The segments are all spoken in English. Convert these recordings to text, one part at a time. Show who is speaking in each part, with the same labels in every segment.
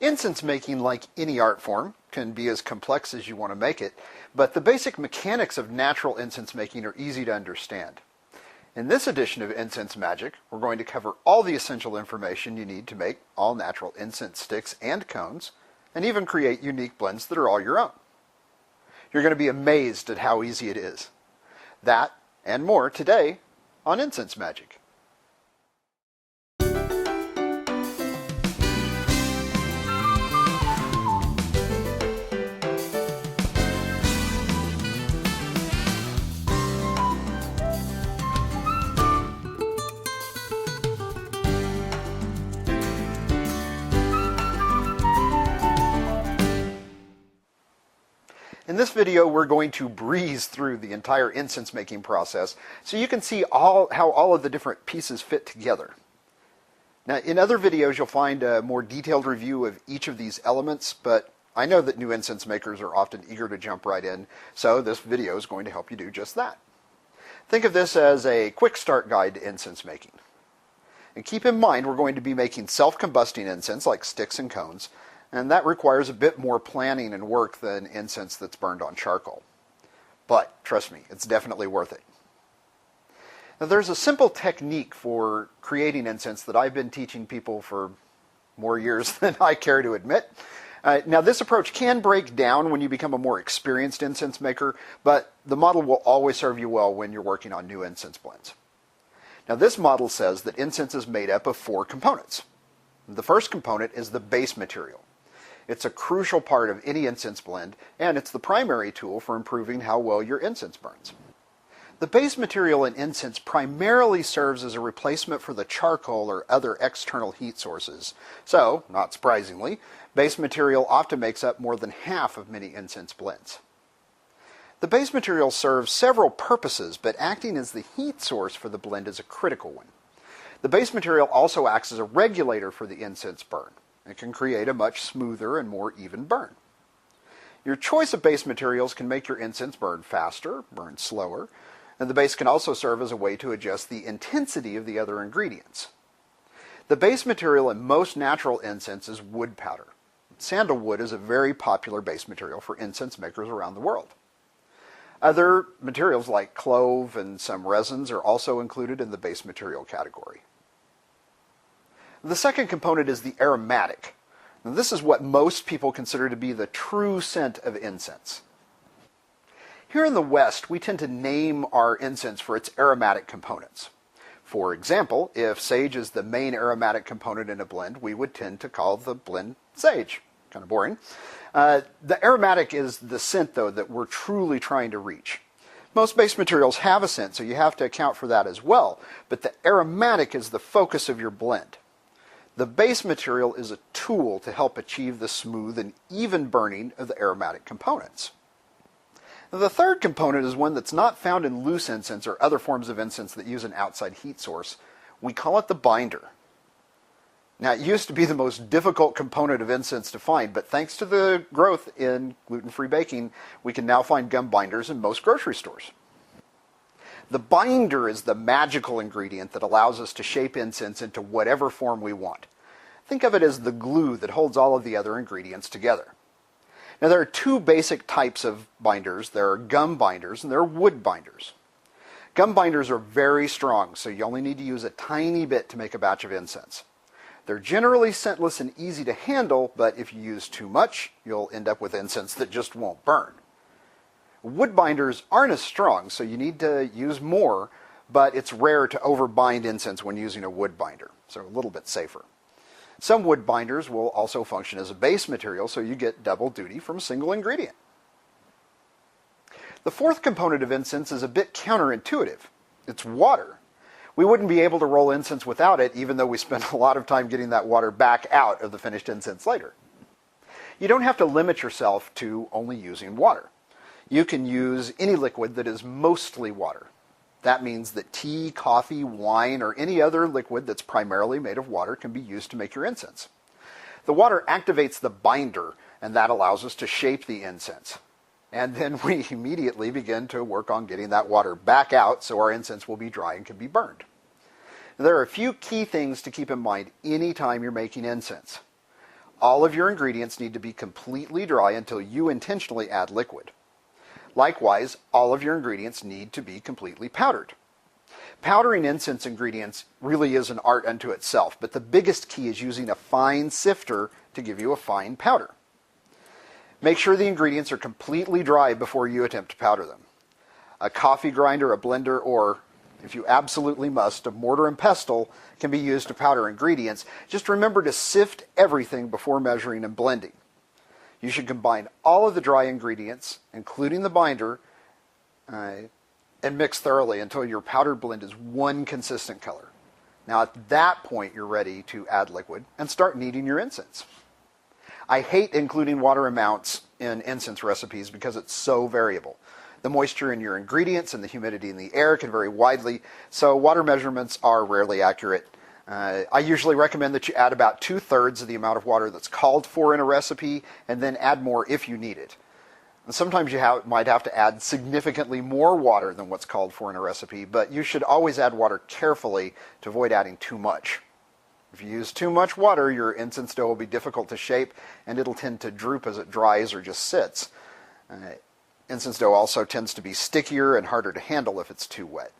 Speaker 1: Incense making, like any art form, can be as complex as you want to make it, but the basic mechanics of natural incense making are easy to understand. In this edition of Incense Magic, we're going to cover all the essential information you need to make all natural incense sticks and cones, and even create unique blends that are all your own. You're going to be amazed at how easy it is. That and more today on Incense Magic. In this video, we're going to breeze through the entire incense making process so you can see how all of the different pieces fit together. Now, in other videos, you'll find a more detailed review of each of these elements, but I know that new incense makers are often eager to jump right in, so this video is going to help you do just that. Think of this as a quick start guide to incense making. And keep in mind, we're going to be making self-combusting incense like sticks and cones, and that requires a bit more planning and work than incense that's burned on charcoal. But trust me, it's definitely worth it. Now, there's a simple technique for creating incense that I've been teaching people for more years than I care to admit. Now, this approach can break down when you become a more experienced incense maker, but the model will always serve you well when you're working on new incense blends. Now, this model says that incense is made up of 4 components. The first component is the base material. It's a crucial part of any incense blend, and it's the primary tool for improving how well your incense burns. The base material in incense primarily serves as a replacement for the charcoal or other external heat sources. So, not surprisingly, base material often makes up more than half of many incense blends. The base material serves several purposes, but acting as the heat source for the blend is a critical one. The base material also acts as a regulator for the incense burn. It can create a much smoother and more even burn. Your choice of base materials can make your incense burn faster, burn slower, and the base can also serve as a way to adjust the intensity of the other ingredients. The base material in most natural incense is wood powder. Sandalwood is a very popular base material for incense makers around the world. Other materials like clove and some resins are also included in the base material category. The second component is the aromatic. Now, this is what most people consider to be the true scent of incense. Here in the West, we tend to name our incense for its aromatic components. For example, if sage is the main aromatic component in a blend, we would tend to call the blend sage. Kind of boring. The aromatic is the scent, though, that we're truly trying to reach. Most base materials have a scent, so you have to account for that as well, but the aromatic is the focus of your blend. The base material is a tool to help achieve the smooth and even burning of the aromatic components. Now, the third component is one that's not found in loose incense or other forms of incense that use an outside heat source. We call it the binder. Now, it used to be the most difficult component of incense to find, but thanks to the growth in gluten-free baking, we can now find gum binders in most grocery stores. The binder is the magical ingredient that allows us to shape incense into whatever form we want. Think of it as the glue that holds all of the other ingredients together. Now, there are 2 basic types of binders. There are gum binders and there are wood binders. Gum binders are very strong, so you only need to use a tiny bit to make a batch of incense. They're generally scentless and easy to handle, but if you use too much, you'll end up with incense that just won't burn. Wood binders aren't as strong, so you need to use more, but it's rare to overbind incense when using a wood binder, so a little bit safer. Some wood binders will also function as a base material, so you get double duty from a single ingredient. The fourth component of incense is a bit counterintuitive. It's water. We wouldn't be able to roll incense without it, even though we spend a lot of time getting that water back out of the finished incense later. You don't have to limit yourself to only using water. You can use any liquid that is mostly water. That means that tea, coffee, wine, or any other liquid that's primarily made of water can be used to make your incense. The water activates the binder, and that allows us to shape the incense. And then we immediately begin to work on getting that water back out so our incense will be dry and can be burned. There are a few key things to keep in mind anytime you're making incense. all of your ingredients need to be completely dry until you intentionally add liquid. Likewise, all of your ingredients need to be completely powdered. Powdering incense ingredients really is an art unto itself, but the biggest key is using a fine sifter to give you a fine powder. Make sure the ingredients are completely dry before you attempt to powder them. A coffee grinder, a blender, or, if you absolutely must, a mortar and pestle can be used to powder ingredients. Just remember to sift everything before measuring and blending. You should combine all of the dry ingredients, including the binder, and mix thoroughly until your powdered blend is one consistent color. Now at that point you're ready to add liquid and start kneading your incense. I hate including water amounts in incense recipes because it's so variable. The moisture in your ingredients and the humidity in the air can vary widely, so water measurements are rarely accurate. I usually recommend that you add about 2/3 of the amount of water that's called for in a recipe, and then add more if you need it. And sometimes you might have to add significantly more water than what's called for in a recipe, but you should always add water carefully to avoid adding too much. If you use too much water, your incense dough will be difficult to shape, and it'll tend to droop as it dries or just sits. Incense dough also tends to be stickier and harder to handle if it's too wet.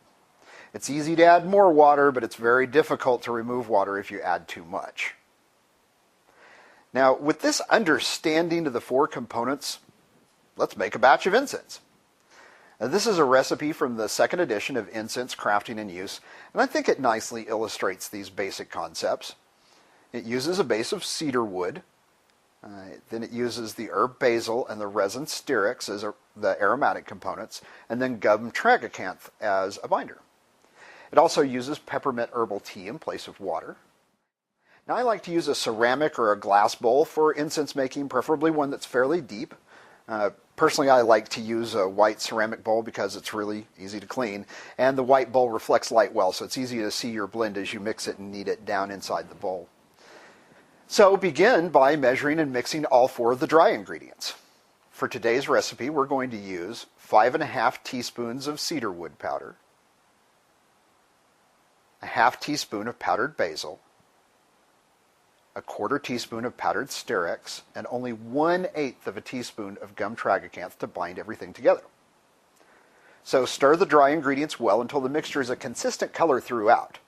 Speaker 1: It's easy to add more water, but it's very difficult to remove water if you add too much. Now, with this understanding of the 4 components, let's make a batch of incense. Now, this is a recipe from the 2nd edition of Incense Crafting and Use, and I think it nicely illustrates these basic concepts. It uses a base of cedar wood. Then it uses the herb basil and the resin styrax as the aromatic components, and then gum tragacanth as a binder. It also uses peppermint herbal tea in place of water. Now I like to use a ceramic or a glass bowl for incense making, preferably one that's fairly deep. Personally, I like to use a white ceramic bowl because it's really easy to clean, and the white bowl reflects light well, so it's easy to see your blend as you mix it and knead it down inside the bowl. So begin by measuring and mixing all 4 of the dry ingredients. For today's recipe, we're going to use 5½ teaspoons of cedar wood powder, a ½ teaspoon of powdered basil, a 1/4 teaspoon of powdered styrax, and only 1/8 of a teaspoon of gum tragacanth to bind everything together. So stir the dry ingredients well until the mixture is a consistent color throughout.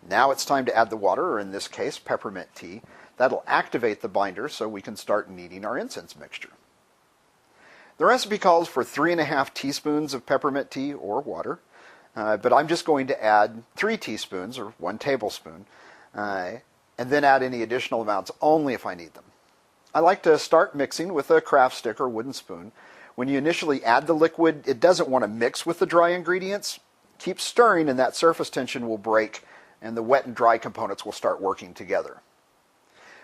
Speaker 1: Now it's time to add the water, or in this case, peppermint tea. That'll activate the binder so we can start kneading our incense mixture. The recipe calls for 3½ teaspoons of peppermint tea or water, but I'm just going to add 3 teaspoons or 1 tablespoon, and then add any additional amounts only if I need them. I like to start mixing with a craft stick or wooden spoon. When you initially add the liquid, it doesn't want to mix with the dry ingredients. Keep stirring and that surface tension will break and the wet and dry components will start working together.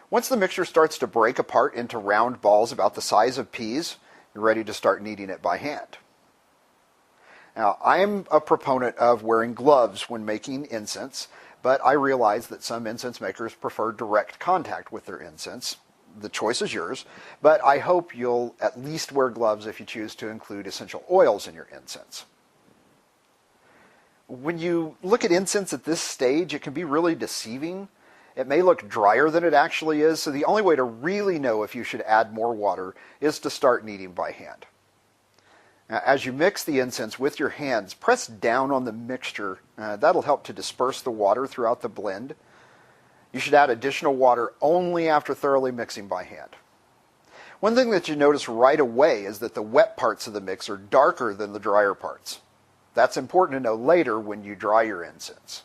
Speaker 1: Once the mixture starts to break apart into round balls about the size of peas, you're ready to start kneading it by hand. Now, I'm a proponent of wearing gloves when making incense, but I realize that some incense makers prefer direct contact with their incense. The choice is yours, but I hope you'll at least wear gloves if you choose to include essential oils in your incense. When you look at incense at this stage, it can be really deceiving. It may look drier than it actually is, so the only way to really know if you should add more water is to start kneading by hand. Now, as you mix the incense with your hands, press down on the mixture. That'll help to disperse the water throughout the blend. You should add additional water only after thoroughly mixing by hand. One thing that you notice right away is that the wet parts of the mix are darker than the drier parts. That's important to know later when you dry your incense.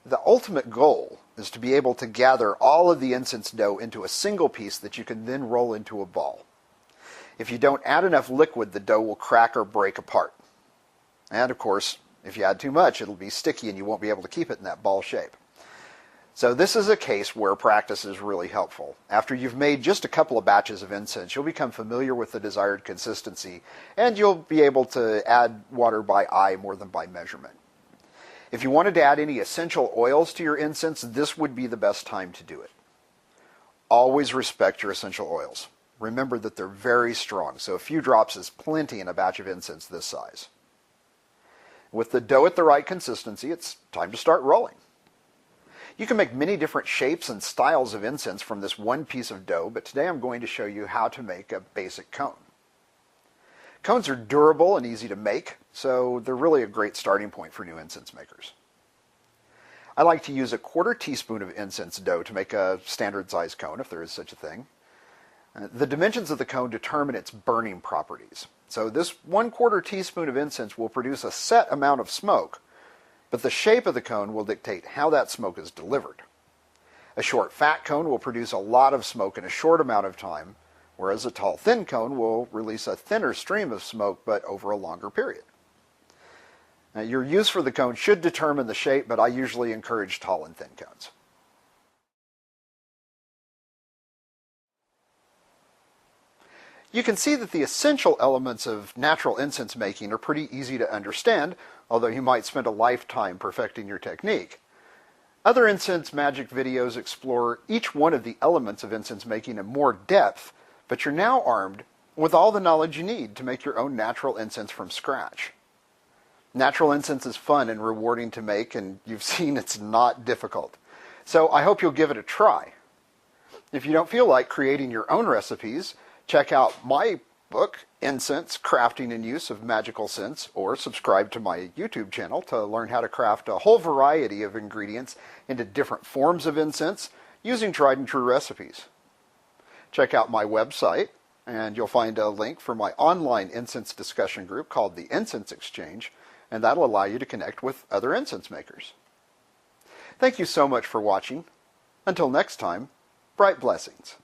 Speaker 1: The ultimate goal is to be able to gather all of the incense dough into a single piece that you can then roll into a ball. If you don't add enough liquid, the dough will crack or break apart. And of course, if you add too much, it'll be sticky and you won't be able to keep it in that ball shape. So this is a case where practice is really helpful. After you've made just a couple of batches of incense, you'll become familiar with the desired consistency, and you'll be able to add water by eye more than by measurement. If you wanted to add any essential oils to your incense, this would be the best time to do it. Always respect your essential oils. Remember that they're very strong, so a few drops is plenty in a batch of incense this size. With the dough at the right consistency, it's time to start rolling. You can make many different shapes and styles of incense from this one piece of dough, but today I'm going to show you how to make a basic cone. Cones are durable and easy to make, so they're really a great starting point for new incense makers. I like to use a 1/4 teaspoon of incense dough to make a standard size cone, if there is such a thing. The dimensions of the cone determine its burning properties. So this 1/4 teaspoon of incense will produce a set amount of smoke, but the shape of the cone will dictate how that smoke is delivered. A short, fat cone will produce a lot of smoke in a short amount of time, whereas a tall, thin cone will release a thinner stream of smoke, but over a longer period. Now, your use for the cone should determine the shape, but I usually encourage tall and thin cones. You can see that the essential elements of natural incense making are pretty easy to understand, although you might spend a lifetime perfecting your technique. Other incense Magick videos explore each one of the elements of incense making in more depth, but you're now armed with all the knowledge you need to make your own natural incense from scratch. Natural incense is fun and rewarding to make, and you've seen it's not difficult. So I hope you'll give it a try. If you don't feel like creating your own recipes, check out my book, Incense, Crafting and Use of Magical Scents, or subscribe to my YouTube channel to learn how to craft a whole variety of ingredients into different forms of incense using tried and true recipes. Check out my website, and you'll find a link for my online incense discussion group called the Incense Exchange, and that'll allow you to connect with other incense makers. Thank you so much for watching. Until next time, bright blessings.